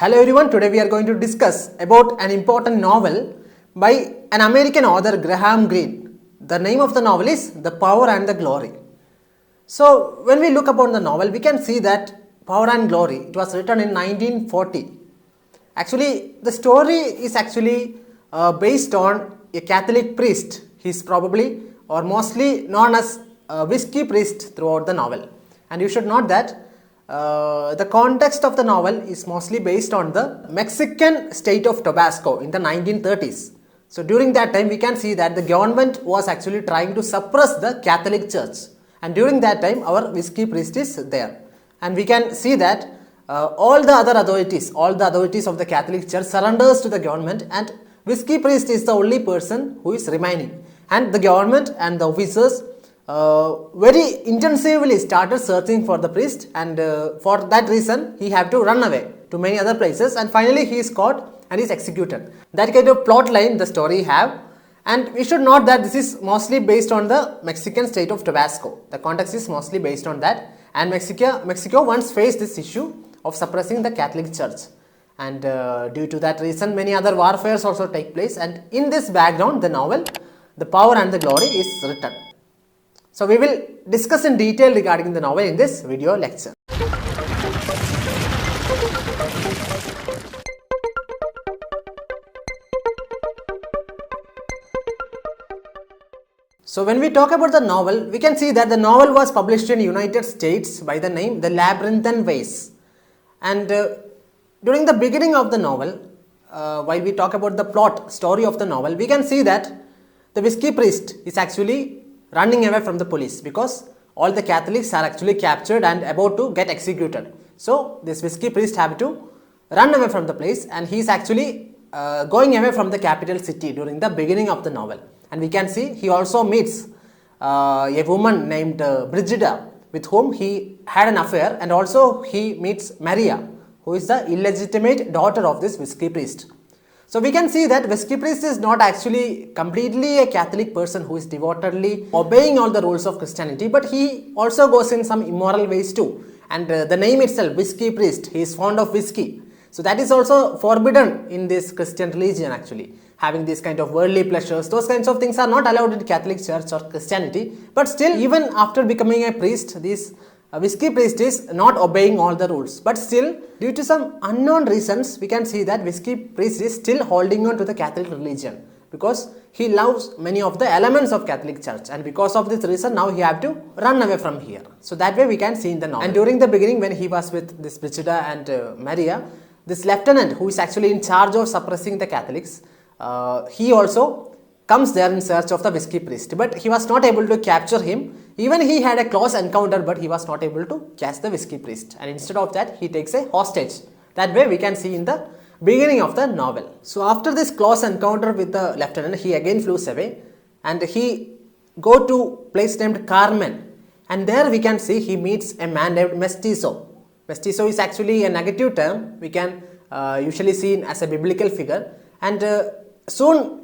Hello everyone, today we are going to discuss about an important novel by an American author Greene. The name of the novel is The Power and the Glory. So when we look upon the novel, we can see that Power and Glory, it was written in 1940. Actually, the story is actually based on a Catholic priest. He is probably or mostly known as a whiskey priest throughout the novel. And you should note that the context of the novel is mostly based on the Mexican state of Tabasco in the 1930s. So during that time we can see that the government was actually trying to suppress the Catholic Church, and during that time our whiskey priest is there, and we can see that all the authorities of the Catholic Church surrenders to the government, and whiskey priest is the only person who is remaining, and the government and the officers very intensively started searching for the priest, and for that reason he have to run away to many other places, and finally he is caught and is executed. That kind of plot line the story have, and we should note that this is mostly based on the Mexican state of Tabasco. The context is mostly based on that, and Mexico once faced this issue of suppressing the Catholic Church, and due to that reason many other warfares also take place, and in this background the novel The Power and the Glory is written. So we will discuss in detail regarding the novel in this video lecture. So when we talk about the novel, we can see that the novel was published in United States by the name The Labyrinthine Ways. And during the beginning of the novel, while we talk about the story of the novel, we can see that the whiskey priest is actually running away from the police because all the Catholics are actually captured and about to get executed. So this whiskey priest have to run away from the place, and he is actually going away from the capital city during the beginning of the novel. And we can see he also meets a woman named Brigida, with whom he had an affair, and also he meets Maria, who is the illegitimate daughter of this whiskey priest. So we can see that whiskey priest is not actually completely a Catholic person who is devotedly obeying all the rules of Christianity, but he also goes in some immoral ways too. And the name itself, whiskey priest, he is fond of whiskey. So that is also forbidden in this Christian religion actually. Having these kind of worldly pleasures, those kinds of things are not allowed in Catholic Church or Christianity. But still, even after becoming a priest, this whiskey priest is not obeying all the rules. But still, due to some unknown reasons, we can see that whiskey priest is still holding on to the Catholic religion because he loves many of the elements of Catholic Church, and because of this reason now he have to run away from here. So that way we can see in the novel. And during the beginning, when he was with this Brigida and Maria, this lieutenant who is actually in charge of suppressing the Catholics, he also comes there in search of the whiskey priest, but he was not able to capture him. Even he had a close encounter, but he was not able to catch the whiskey priest, and instead of that he takes a hostage. That way we can see in the beginning of the novel. So after this close encounter with the lieutenant, he again flees away, and he go to place named Carmen, and there we can see he meets a man named Mestizo. Mestizo is actually a negative term. We can usually see as a biblical figure, and soon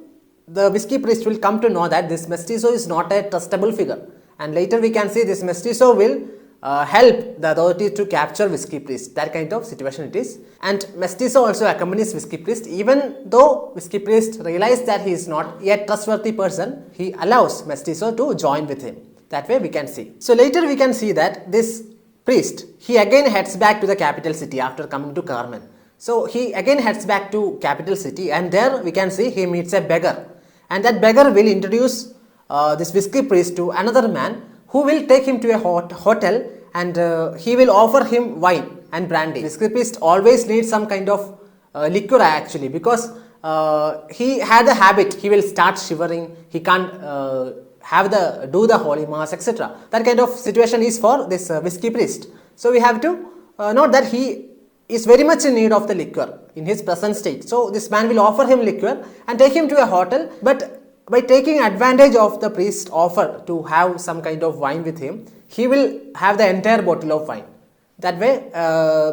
the whiskey priest will come to know that this Mestizo is not a trustable figure, and later we can see this Mestizo will help the authorities to capture whiskey priest. That kind of situation it is. And Mestizo also accompanies whiskey priest. Even though whiskey priest realizes that he is not yet trustworthy person, he allows Mestizo to join with him. That way we can see. So later we can see that this priest, he again heads back to the capital city after coming to Carmen. So he again heads back to capital city, and there we can see he meets a beggar, and that beggar will introduce this whiskey priest to another man who will take him to a hotel, and he will offer him wine and brandy. Whiskey priest always needs some kind of liquor actually, because he had the habit, he will start shivering, he can't do the holy mass, etc. That kind of situation is for this whiskey priest. So we have to note that he is very much in need of the liquor in his present state. So this man will offer him liquor and take him to a hotel, but by taking advantage of the priest's offer to have some kind of wine with him, he will have the entire bottle of wine. That way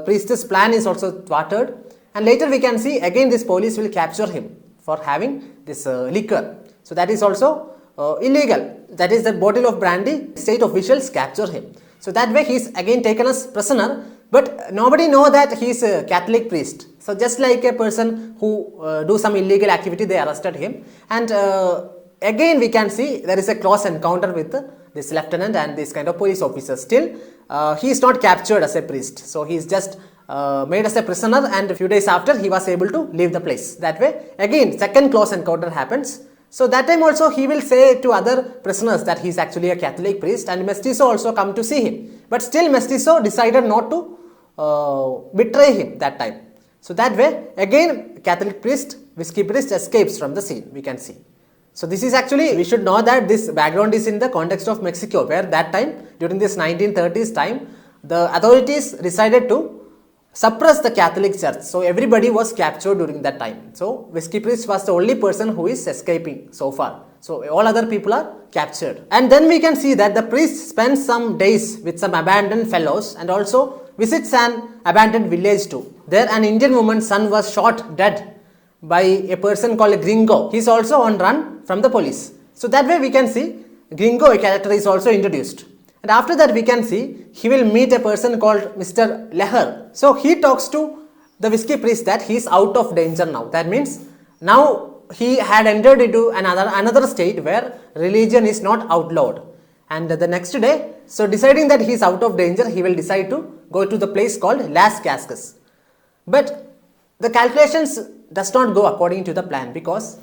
priest's plan is also thwarted, and later we can see again this police will capture him for having this liquor. So that is also illegal. That is the bottle of brandy, state officials capture him. So that way he is again taken as prisoner but nobody know that he is a Catholic priest. So just like a person who do some illegal activity, they arrested him. And again we can see there is a close encounter with this lieutenant and this kind of police officer. Still he is not captured as a priest, so he is just made as a prisoner, and a few days after he was able to leave the place. That way again second close encounter happens. So that time also he will say to other prisoners that he is actually a Catholic priest, and Mestizo also come to see him. But still Mestizo decided not to betray him that time. So that way again Catholic priest, whiskey priest escapes from the scene, we can see. So this is actually, we should know that this background is in the context of Mexico, where that time during this 1930s time the authorities decided to suppress the Catholic Church. So everybody was captured during that time. So whiskey priest was the only person who is escaping so far. So all other people are captured. And then we can see that the priest spends some days with some abandoned fellows and also visits an abandoned village too. There an Indian woman's son was shot dead by a person called Gringo. He is also on run from the police. So that way we can see Gringo, a character, is also introduced. And after that we can see he will meet a person called Mr. Leher. So he talks to the whiskey priest that he is out of danger now. That means now he had entered into another state where religion is not outlawed. And the next day, so deciding that he is out of danger, he will decide to go to the place called Las Cascas. But the calculations does not go according to the plan, because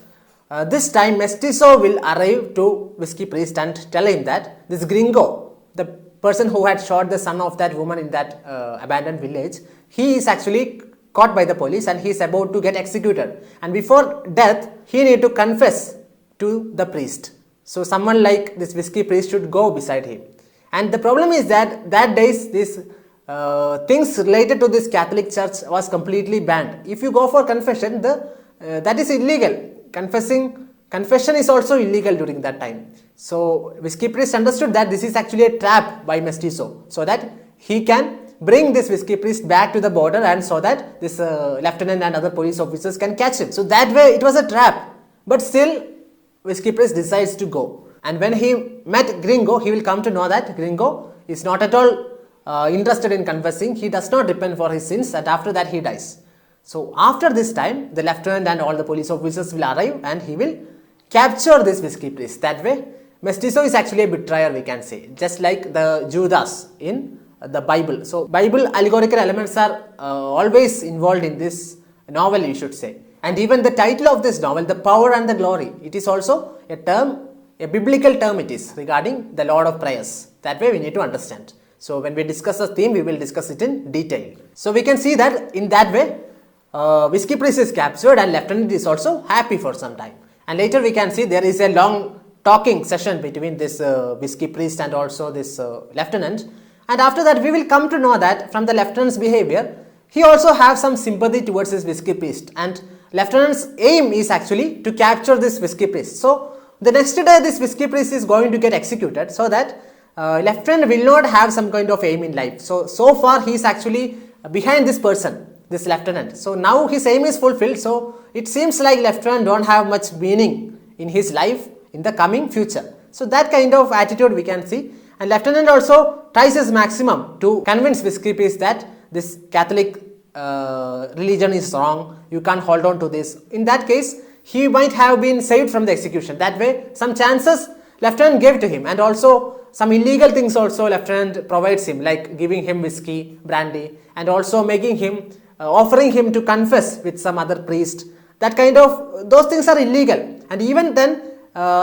this time Mestizo will arrive to whiskey priest and tell him that this Gringo, the person who had shot the son of that woman in that abandoned village, he is actually caught by the police and he is about to get executed. And before death, he need to confess to the priest. So someone like this whiskey priest should go beside him. And the problem is that that days this things related to this Catholic Church was completely banned. If you go for confession, that is illegal. Confession is also illegal during that time. So whiskey priest understood that this is actually a trap by Mestizo, so that he can bring this whiskey priest back to the border, and so that this lieutenant and other police officers can catch him. So that way it was a trap, but still whiskey priest decides to go. And when he met Gringo, he will come to know that Gringo is not at all interested in confessing. He does not repent for his sins, and after that he dies. So after this time, the lieutenant and all the police officers will arrive and he will capture this whiskey priest. That way Mestizo is actually a betrayer, we can say, just like the Judas in the Bible. So Bible allegorical elements are always involved in this novel, you should say. And even the title of this novel, The Power and the Glory, it is also a term, a biblical term it is, regarding the Lord of Prayers. That way we need to understand. So when we discuss the theme, we will discuss it in detail. So we can see that in that way whiskey priest is captured and lieutenant is also happy for some time. And later we can see there is a long talking session between this whiskey priest and also this lieutenant. And after that we will come to know that from the lieutenant's behavior, he also has some sympathy towards this whiskey priest, and lieutenant's aim is actually to capture this whiskey priest. So the next day this whiskey priest is going to get executed, so that lieutenant will not have some kind of aim in life. So far he is actually behind this person, this lieutenant. So now his aim is fulfilled. So it seems like lieutenant don't have much meaning in his life in the coming future. So that kind of attitude we can see. And lieutenant also tries his maximum to convince whiskey priest that this Catholic religion is wrong, you can't hold on to this. In that case, he might have been saved from the execution. That way some chances lieutenant gave to him, and also some illegal things also lieutenant provides him, like giving him whiskey, brandy, and also making him offering him to confess with some other priest. That kind of, those things are illegal, and even then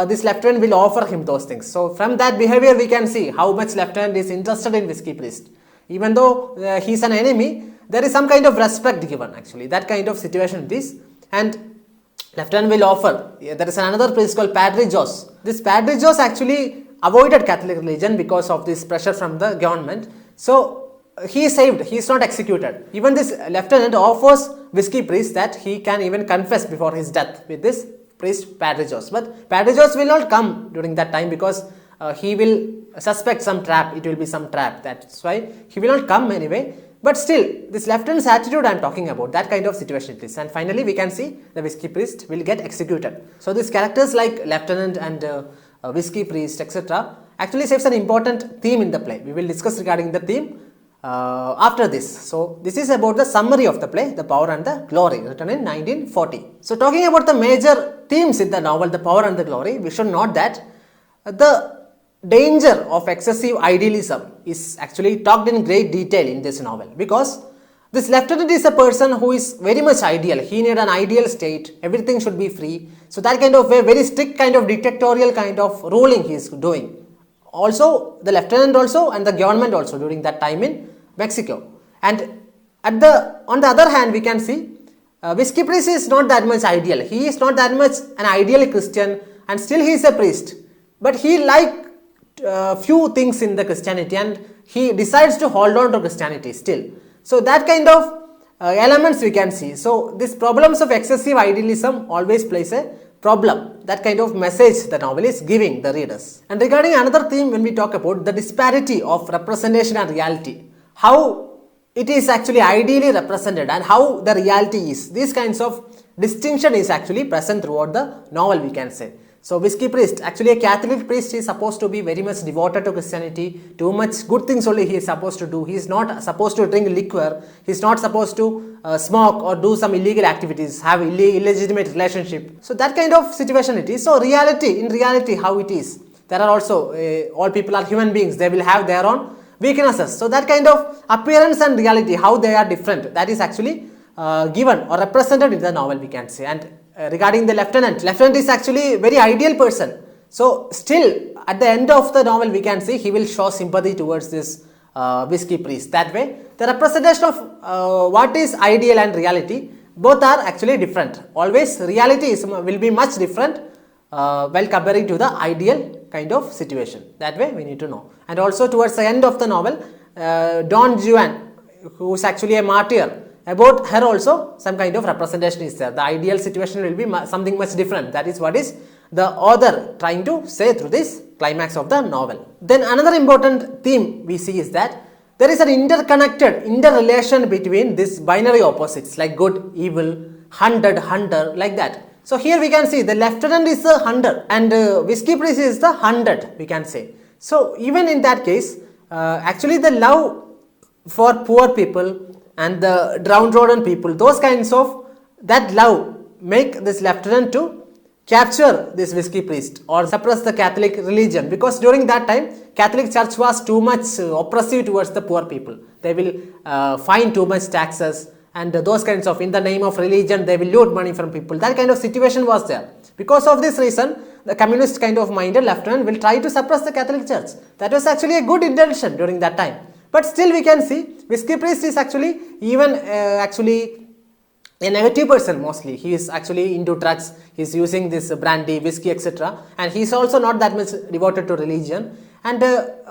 this lieutenant will offer him those things. So from that behavior we can see how much lieutenant is interested in whiskey priest. Even though he is an enemy, there is some kind of respect given actually. That kind of situation it is. And lieutenant will offer, there is another priest called Padre Jos. This Padre Jos actually avoided Catholic religion because of this pressure from the government. So he is saved, he is not executed. Even this lieutenant offers whiskey priest that he can even confess before his death with this priest Padre Jos. But Padre Jos will not come during that time, because he will suspect some trap, it will be some trap. That's why he will not come anyway. But still, this lieutenant's attitude I am talking about, that kind of situation it is. And finally we can see the whiskey priest will get executed. So these characters like lieutenant and whiskey priest etc. actually saves an important theme in the play. We will discuss regarding the theme after this. So this is about the summary of the play, The Power and the Glory, written in 1940. So talking about the major themes in the novel, The Power and the Glory, we should note that the danger of excessive idealism is actually talked in great detail in this novel, because this lieutenant is a person who is very much ideal. He need an ideal state, everything should be free. So that kind of a very strict kind of dictatorial kind of ruling he is doing. Also the lieutenant also and the government also during that time in Mexico. And on the other hand, we can see Whiskey Priest is not that much ideal. He is not that much an ideal Christian, and still he is a priest. But he liked few things in the Christianity, and he decides to hold on to Christianity still. So that kind of elements we can see. So these problems of excessive idealism always plays a problem. That kind of message the novel is giving the readers. And regarding another theme, when we talk about the disparity of representation and reality, how it is actually ideally represented and how the reality is, these kinds of distinction is actually present throughout the novel, we can say. So Whiskey Priest, actually a Catholic priest, is supposed to be very much devoted to Christianity. Too much good things only he is supposed to do. He is not supposed to drink liquor. He is not supposed to smoke or do some illegal activities, have illegitimate relationship. So that kind of situation it is. So in reality how it is. There are also, all people are human beings. They will have their own weaknesses. So that kind of appearance and reality, how they are different, that is actually given or represented in the novel, we can say. And regarding the lieutenant is actually a very ideal person. So still at the end of the novel we can see he will show sympathy towards this Whiskey Priest. That way the representation of what is ideal and reality, both are actually different. Always reality will be much different while comparing to the ideal kind of situation. That way we need to know. And also towards the end of the novel, Don Juan, who is actually a martyr, about her also some kind of representation is there. The ideal situation will be something much different. That is what is the author trying to say through this climax of the novel. Then another important theme we see is that there is an interrelation between these binary opposites like good, evil, hunter, like that. So here we can see the lieutenant is the hunter and Whiskey Priest is the hunted, we can say. So even in that case, actually the love for poor people and the downtrodden people, those kinds of, that love make this lieutenant to capture this Whiskey Priest or suppress the Catholic religion, because during that time Catholic Church was too much oppressive towards the poor people. They will fine too much taxes and those kinds of, in the name of religion they will loot money from people. That kind of situation was there. Because of this reason, the communist kind of minded lieutenant will try to suppress the Catholic Church. That was actually a good intention during that time. But still we can see Whiskey Priest is actually even actually a negative person mostly. He is actually into drugs, he is using this brandy, whiskey, etc. And he is also not that much devoted to religion. And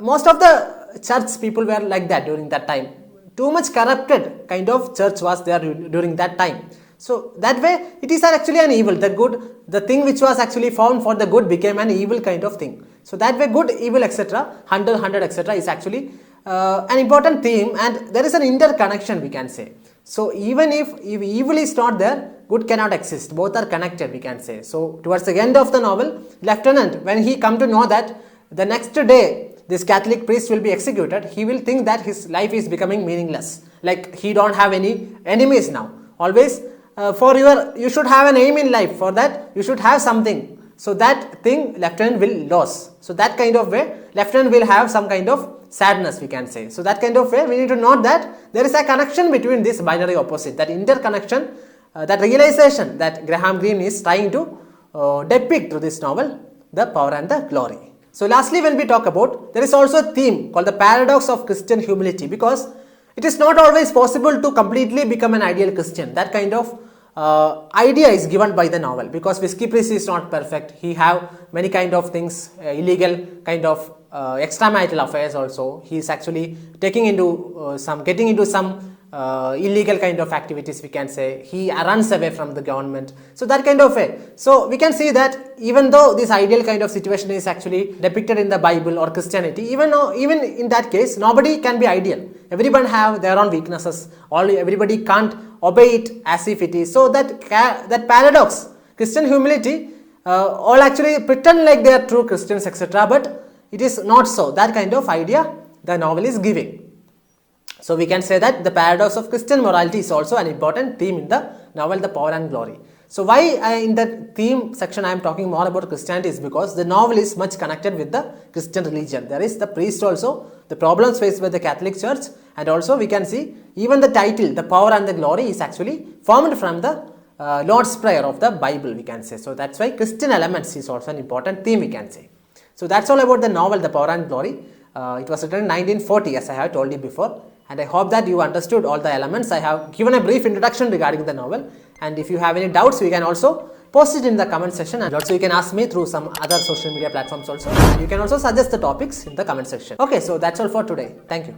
most of the church people were like that during that time. Too much corrupted kind of church was there during that time. So that way it is actually an evil. The thing which was actually found for the good became an evil kind of thing. So that way good, evil, etc., hunter, etc. is actually an important theme, and there is an interconnection, we can say. So even if evil is not there, good cannot exist. Both are connected, we can say. So towards the end of the novel, lieutenant, when he come to know that the next day this Catholic priest will be executed, he will think that his life is becoming meaningless. Like he don't have any enemies now. Always you should have an aim in life. For that you should have something. So that thing lieutenant will lose. So that kind of way lieutenant will have some kind of sadness, we can say. So that kind of way we need to note that there is a connection between this binary opposite, that interconnection, that realization that Graham Greene is trying to depict through this novel, The Power and the Glory. So lastly, when we talk about, there is also a theme called the paradox of Christian humility, because it is not always possible to completely become an ideal Christian. That kind of idea is given by the novel, because Whiskey Priest is not perfect. He have many kind of things, illegal kind of extramarital affairs also. He is actually getting into some illegal kind of activities, we can say. He runs away from the government. So that kind of way. So we can see that even though this ideal kind of situation is actually depicted in the Bible or Christianity, even in that case, nobody can be ideal. Everyone have their own weaknesses. Everybody can't obey it as if it is. So that paradox, Christian humility, all actually pretend like they are true Christians, etc. But it is not so. That kind of idea the novel is giving. So we can say that the paradox of Christian morality is also an important theme in the novel The Power and Glory. So why in the theme section I am talking more about Christianity is because the novel is much connected with the Christian religion. There is the priest also, the problems faced by the Catholic Church, and also we can see even the title The Power and the Glory is actually formed from the Lord's Prayer of the Bible, we can say. So that's why Christian elements is also an important theme, we can say. So that's all about the novel The Power and Glory. It was written in 1940, as I have told you before, and I hope that you understood all the elements. I have given a brief introduction regarding the novel, and if you have any doubts, you can also post it in the comment section, and also you can ask me through some other social media platforms also, and you can also suggest the topics in the comment section. Okay, so that's all for today. Thank you.